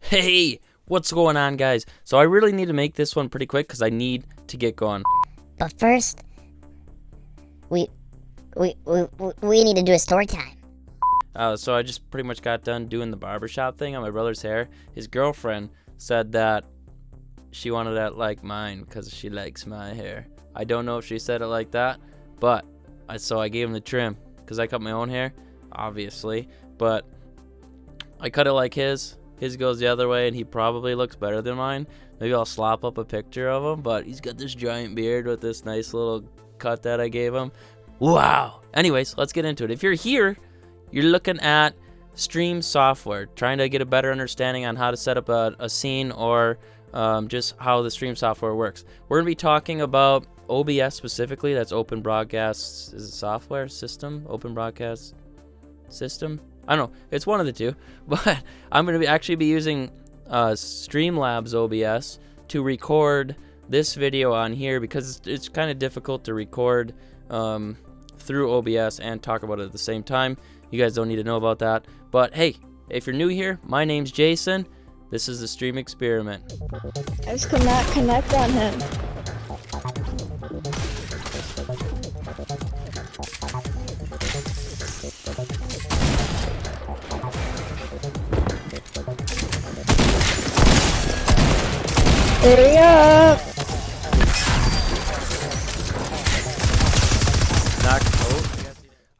Hey, what's going on, guys? So I really need to make this one pretty quick because I need to get going. But first, we need to do a story time. So I just pretty much got done doing the barbershop thing on my brother's hair. His girlfriend said that she wanted it like mine because she likes my hair. I don't know if she said it like that, but so I gave him the trim because I cut my own hair, obviously, but I cut it like his. His goes the other way, and he probably looks better than mine. Maybe I'll slop up a picture of him, but he's got this giant beard with this nice little cut that I gave him. Wow. Anyways, let's get into it. If you're here, you're looking at stream software, trying to get a better understanding on how to set up a scene or just how the stream software works. We're going to be talking about OBS specifically. That's Open Broadcast Software System. Open Broadcast System. I don't know. It's one of the two. But I'm going to actually be using Streamlabs OBS to record this video on here because it's kind of difficult to record through OBS and talk about it at the same time. You guys don't need to know about that. But hey, if you're new here, my name's Jason. This is the Stream Experiment. I just could not connect on him. Hurry up!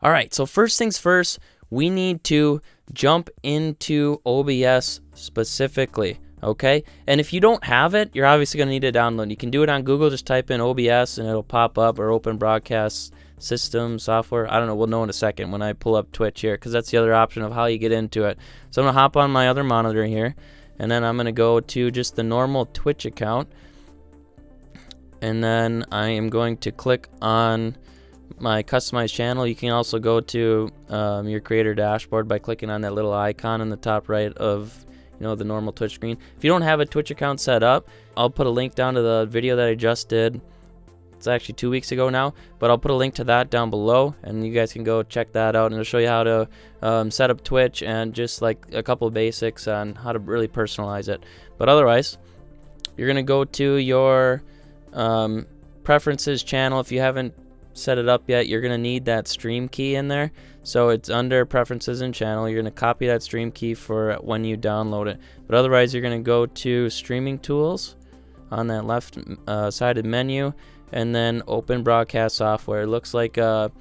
All right, so first things first, we need to jump into OBS specifically, okay? And if you don't have it, you're obviously going to need to download. You can do it on Google, just type in OBS and it'll pop up, or Open Broadcast System software. I don't know, we'll know in a second when I pull up Twitch here, because that's the other option of how you get into it. So I'm going to hop on my other monitor here, and then I'm going to go to just the normal Twitch account, and then I am going to click on my customized channel. You can also go to your creator dashboard by clicking on that little icon in the top right of the normal Twitch screen. If you don't have a Twitch account set up, I'll put a link down to the video that I just did. It's actually 2 weeks ago now, but I'll put a link to that down below, and you guys can go check that out, and it'll show you how to set up Twitch and just like a couple of basics on how to really personalize it. But otherwise, you're gonna go to your preferences channel. If you haven't set it up yet, you're gonna need that stream key in there. So it's under preferences and channel. You're gonna copy that stream key for when you download it. But otherwise, you're gonna go to streaming tools on that left sided menu, and then Open Broadcast Software. It looks like one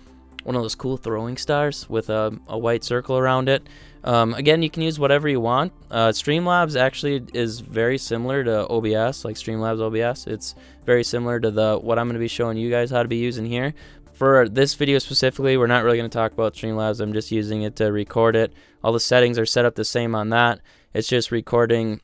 of those cool throwing stars with a white circle around it. Again, you can use whatever you want. Streamlabs actually is very similar to OBS, like Streamlabs OBS. It's very similar to what I'm going to be showing you guys how to be using here. For this video specifically, we're not really going to talk about Streamlabs. I'm just using it to record it. All the settings are set up the same on that. It's just recording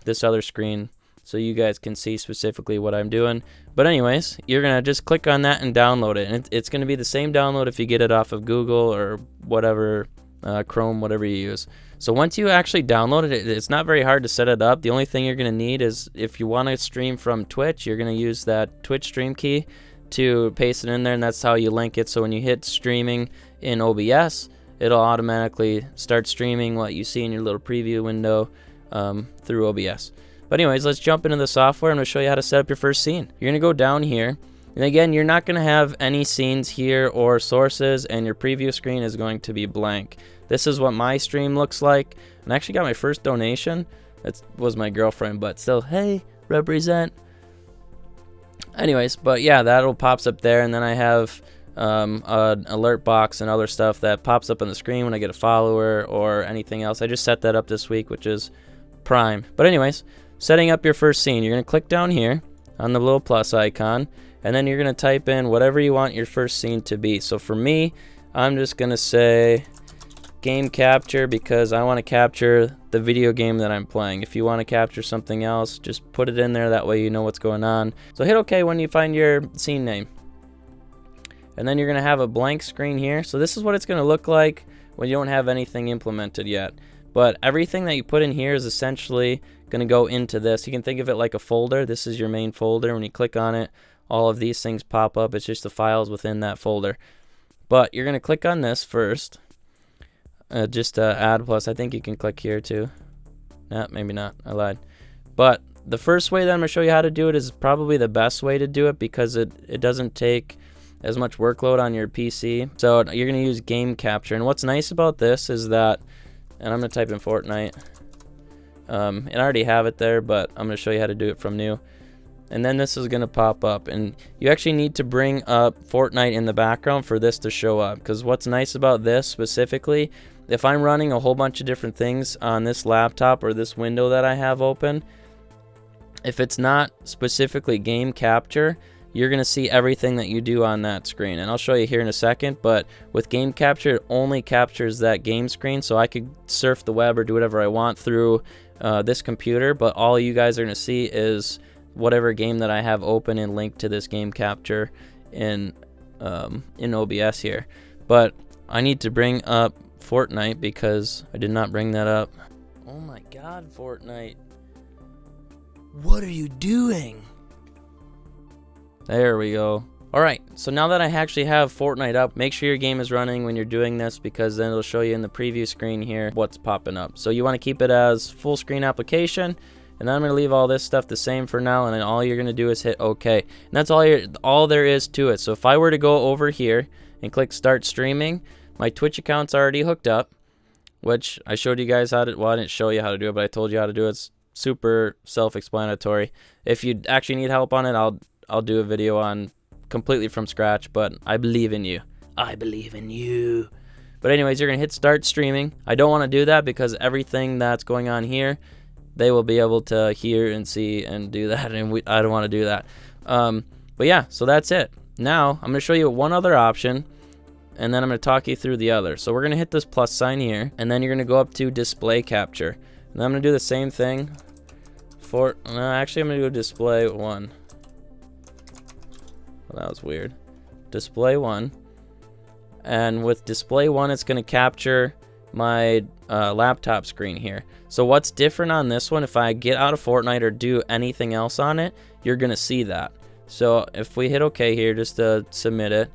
this other screen so you guys can see specifically what I'm doing. But anyways, you're going to just click on that and download it. And it's going to be the same download if you get it off of Google or whatever, Chrome, whatever you use. So once you actually download it, it's not very hard to set it up. The only thing you're going to need is, if you want to stream from Twitch, you're going to use that Twitch stream key to paste it in there, and that's how you link it. So when you hit streaming in OBS, it'll automatically start streaming what you see in your little preview window through OBS. But anyways, let's jump into the software. I'm going to show you how to set up your first scene. You're going to go down here, and again, you're not going to have any scenes here or sources, and your preview screen is going to be blank. This is what my stream looks like, and I actually got my first donation. That was my girlfriend, but still, hey, represent. Anyways, but yeah, that'll pops up there, and then I have an alert box and other stuff that pops up on the screen when I get a follower or anything else. I just set that up this week, which is Prime. But anyways, setting up your first scene, you're going to click down here on the little plus icon, and then you're going to type in whatever you want your first scene to be. So for me, I'm just going to say game capture, because I want to capture the video game that I'm playing. If you want to capture something else, just put it in there, that way you know what's going on. So hit OK when you find your scene name, and then you're going to have a blank screen here. So this is what it's going to look like when you don't have anything implemented yet. But everything that you put in here is essentially going to go into this. You can think of it like a folder. This is your main folder. When you click on it, all of these things pop up. It's just the files within that folder. But you're going to click on this first. Just add plus. I think you can click here too. Nah, maybe not. I lied. But the first way that I'm going to show you how to do it is probably the best way to do it because it doesn't take as much workload on your PC. So you're going to use game capture. And what's nice about this is that, and I'm going to type in Fortnite. And I already have it there, but I'm going to show you how to do it from new. And then this is going to pop up. And you actually need to bring up Fortnite in the background for this to show up. Because what's nice about this specifically, if I'm running a whole bunch of different things on this laptop or this window that I have open, if it's not specifically game capture, you're going to see everything that you do on that screen. And I'll show you here in a second, but with game capture, it only captures that game screen. So I could surf the web or do whatever I want through this computer, but all you guys are going to see is whatever game that I have open and linked to this game capture in OBS here. But I need to bring up Fortnite because I did not bring that up. Oh my god, Fortnite. What are you doing? There we go. Alright, so now that I actually have Fortnite up, make sure your game is running when you're doing this because then it'll show you in the preview screen here what's popping up. So you want to keep it as full screen application, and then I'm going to leave all this stuff the same for now, and then all you're going to do is hit OK. And that's all there is to it. So if I were to go over here and click start streaming, my Twitch account's already hooked up, which I showed you guys how to, well, I didn't show you how to do it, but I told you how to do it. It's super self-explanatory. If you actually need help on it, I'll do a video on completely from scratch, but I believe in you. I believe in you. But anyways, you're going to hit start streaming. I don't want to do that because everything that's going on here, they will be able to hear and see and do that, and I don't want to do that. But yeah, so that's it. Now, I'm going to show you one other option, and then I'm going to talk you through the other. So we're going to hit this plus sign here, and then you're going to go up to display capture. And I'm going to do the same thing for, actually I'm going to go display 1. Well, that was weird. Display 1. And with display 1, it's going to capture my laptop screen here. So what's different on this one, if I get out of Fortnite or do anything else on it, you're going to see that. So if we hit OK here just to submit it,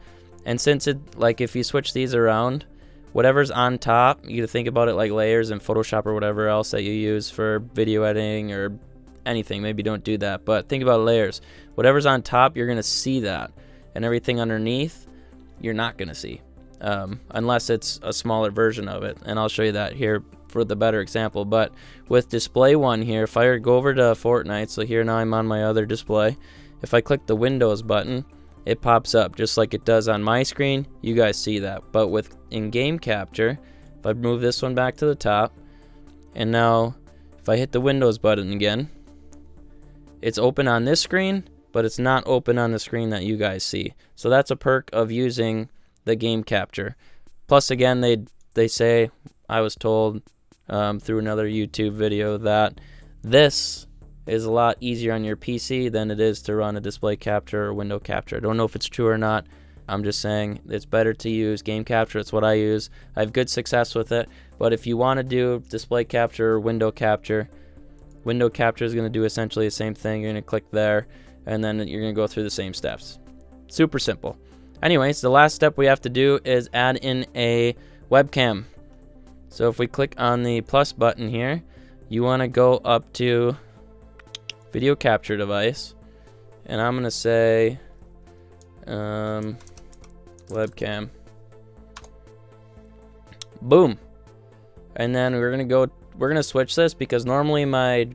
and since it, like if you switch these around, whatever's on top, you gotta think about it like layers in Photoshop or whatever else that you use for video editing or anything. Maybe don't do that, but think about layers. Whatever's on top, you're gonna see that, and everything underneath, you're not gonna see, unless it's a smaller version of it. And I'll show you that here for the better example. But with display 1 here, if I go over to Fortnite, so here now I'm on my other display. If I click the Windows button, it pops up just like it does on my screen. You guys see that. But with in-game capture, if I move this one back to the top, and now if I hit the Windows button again, it's open on this screen, but it's not open on the screen that you guys see. So that's a perk of using the game capture. Plus, again, they say, I was told through another YouTube video, that this is a lot easier on your PC than it is to run a display capture or window capture. I don't know if it's true or not. I'm just saying it's better to use game capture. It's what I use. I have good success with it. But if you want to do display capture or window capture is going to do essentially the same thing. You're going to click there, and then you're going to go through the same steps. Super simple. Anyways, the last step we have to do is add in a webcam. So if we click on the plus button here, you want to go up to video capture device, and I'm going to say webcam. Boom. And then we're going to switch this because normally my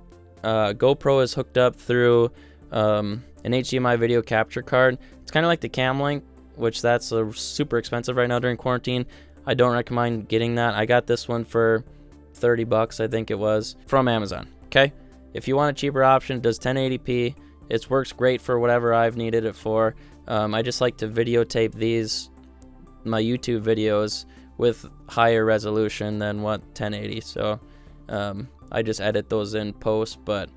GoPro is hooked up through an HDMI video capture card. It's kind of like the Cam Link, which that's super expensive right now during quarantine. I don't recommend getting that. I got this one for $30, I think it was, from Amazon. Okay? If you want a cheaper option, it does 1080p. It works great for whatever I've needed it for. I just like to videotape my YouTube videos with higher resolution than what 1080. So I just edit those in post, but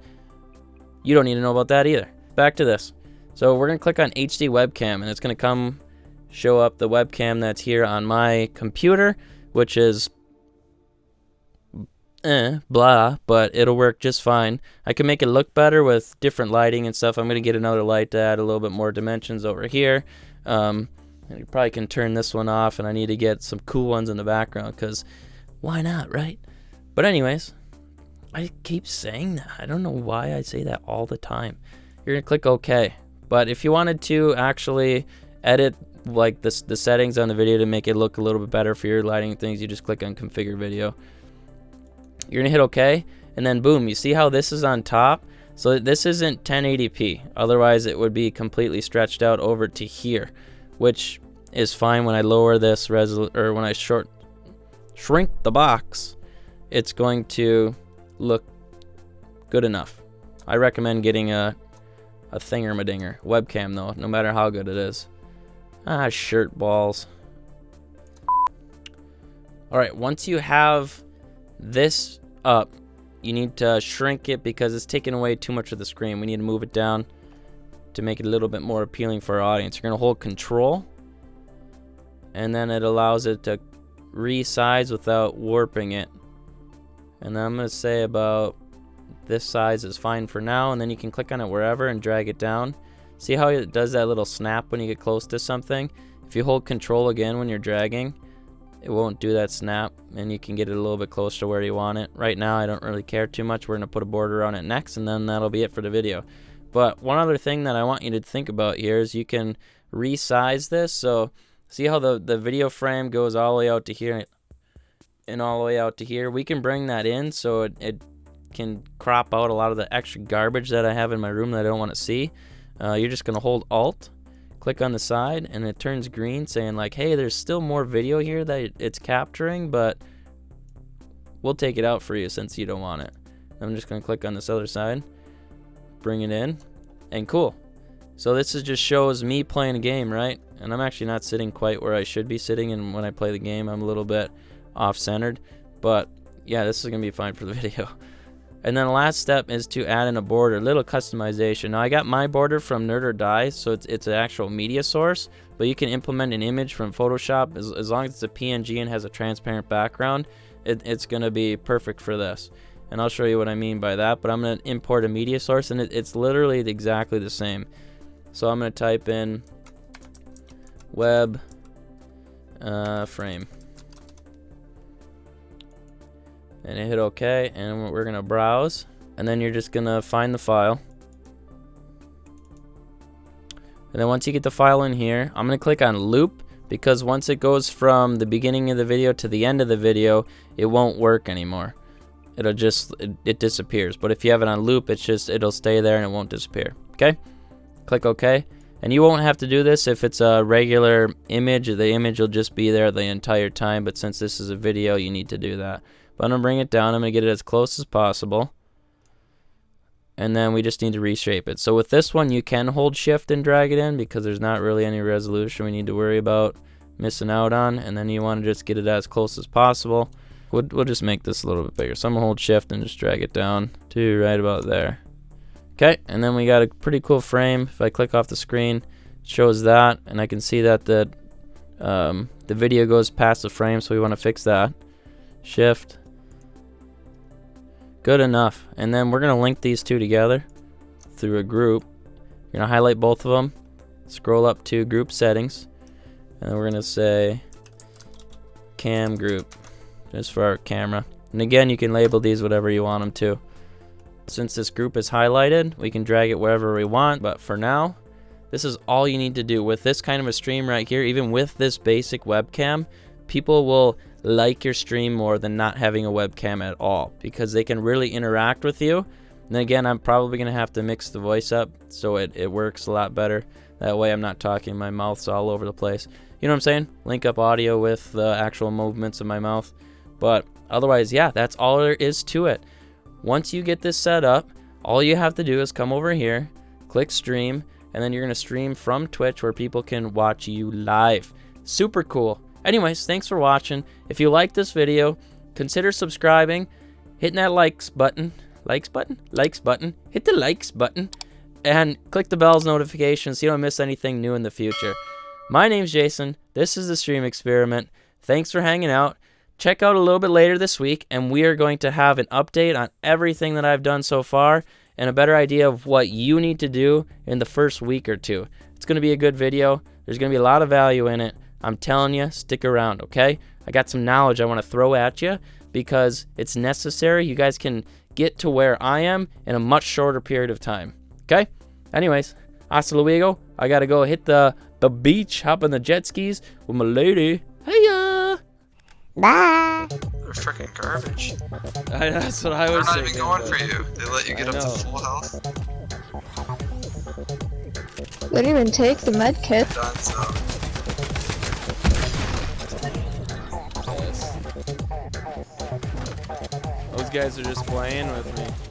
you don't need to know about that either. Back to this. So we're going to click on HD webcam, and it's going to show up the webcam that's here on my computer, which is blah, but it'll work just fine. I can make it look better with different lighting and stuff. I'm going to get another light to add a little bit more dimensions over here. And you probably can turn this one off, and I need to get some cool ones in the background because why not, right? But anyways, I keep saying that. I don't know why I say that all the time. You're gonna click OK. But if you wanted to actually edit like the settings on the video to make it look a little bit better for your lighting and things, you just click on configure video. You're gonna hit OK, and then boom, you see how this is on top? So this isn't 1080p, otherwise it would be completely stretched out over to here, which is fine. When I lower this or when I shrink the box, it's going to look good enough. I recommend getting a thingamadinger webcam though, no matter how good it is. Shirt balls. Alright, once you have this up, you need to shrink it because it's taking away too much of the screen. We need to move it down to make it a little bit more appealing for our audience. You're going to hold control, and then it allows it to resize without warping it. And then I'm going to say about this size is fine for now, and then you can click on it wherever and drag it down. See how it does that little snap when you get close to something? If you hold control again when you're dragging, it won't do that snap, and you can get it a little bit closer to where you want it. Right now I don't really care too much. We're going to put a border on it next, and then that'll be it for the video. But one other thing that I want you to think about here is you can resize this. So see how the video frame goes all the way out to here and all the way out to here? We can bring that in so it can crop out a lot of the extra garbage that I have in my room that I don't want to see. You're just going to hold Alt, click on the side, and it turns green saying like, hey, there's still more video here that it's capturing, but we'll take it out for you since you don't want it. I'm just going to click on this other side, bring it in, and cool. So this just shows me playing a game, right? And I'm actually not sitting quite where I should be sitting, and when I play the game I'm a little bit off-centered, but yeah, this is going to be fine for the video. And then the last step is to add in a border, a little customization. Now I got my border from Nerd or Die, so it's an actual media source, but you can implement an image from Photoshop as long as it's a PNG and has a transparent background. It's going to be perfect for this. And I'll show you what I mean by that, but I'm going to import a media source, and it's literally exactly the same. So I'm going to type in web frame. And hit OK, and we're gonna browse, and then you're just gonna find the file, and then once you get the file in here, I'm gonna click on loop, because once it goes from the beginning of the video to the end of the video, it won't work anymore. It'll just it disappears. But if you have it on loop, it'll stay there and it won't disappear. Okay, click OK, and you won't have to do this if it's a regular image. The image will just be there the entire time, but since this is a video, you need to do that. But I'm going to bring it down. I'm going to get it as close as possible. And then we just need to reshape it. So with this one, you can hold shift and drag it in because there's not really any resolution we need to worry about missing out on. And then you want to just get it as close as possible. We'll just make this a little bit bigger. So I'm going to hold shift and just drag it down to right about there. Okay, and then we got a pretty cool frame. If I click off the screen, it shows that. And I can see that the video goes past the frame, so we want to fix that. Shift. Good enough. And then we're going to link these two together through a group. You're going to highlight both of them, scroll up to group settings, and then we're going to say cam group, just for our camera. And again, you can label these whatever you want them to. Since this group is highlighted, we can drag it wherever we want, but for now, this is all you need to do. With this kind of a stream right here, even with this basic webcam, people will like your stream more than not having a webcam at all, because they can really interact with you. And again, I'm probably going to have to mix the voice up so it works a lot better. That way I'm not talking, my mouth's all over the place. You know what I'm saying? Link up audio with the actual movements of my mouth. But otherwise, yeah, that's all there is to it. Once you get this set up, all you have to do is come over here, click stream, and then you're going to stream from Twitch where people can watch you live. Super cool. Anyways, thanks for watching. If you like this video, consider subscribing, hitting that likes button, hit the likes button, and click the bell's notifications so you don't miss anything new in the future. My name's Jason. This is the Stream Experiment. Thanks for hanging out. Check out a little bit later this week, and we are going to have an update on everything that I've done so far and a better idea of what you need to do in the first week or two. It's going to be a good video. There's going to be a lot of value in it. I'm telling you, stick around, okay? I got some knowledge I want to throw at you because it's necessary. You guys can get to where I am in a much shorter period of time. Okay? Anyways, hasta luego. I gotta go hit the beach, hop on the jet skis with my lady. Hey-ya! Bye. They're freaking garbage. That's what I They're was not thinking. even going for you. They let you get I up to know. full health. They didn't even take the med kit. Done so. Those guys are just playing with me.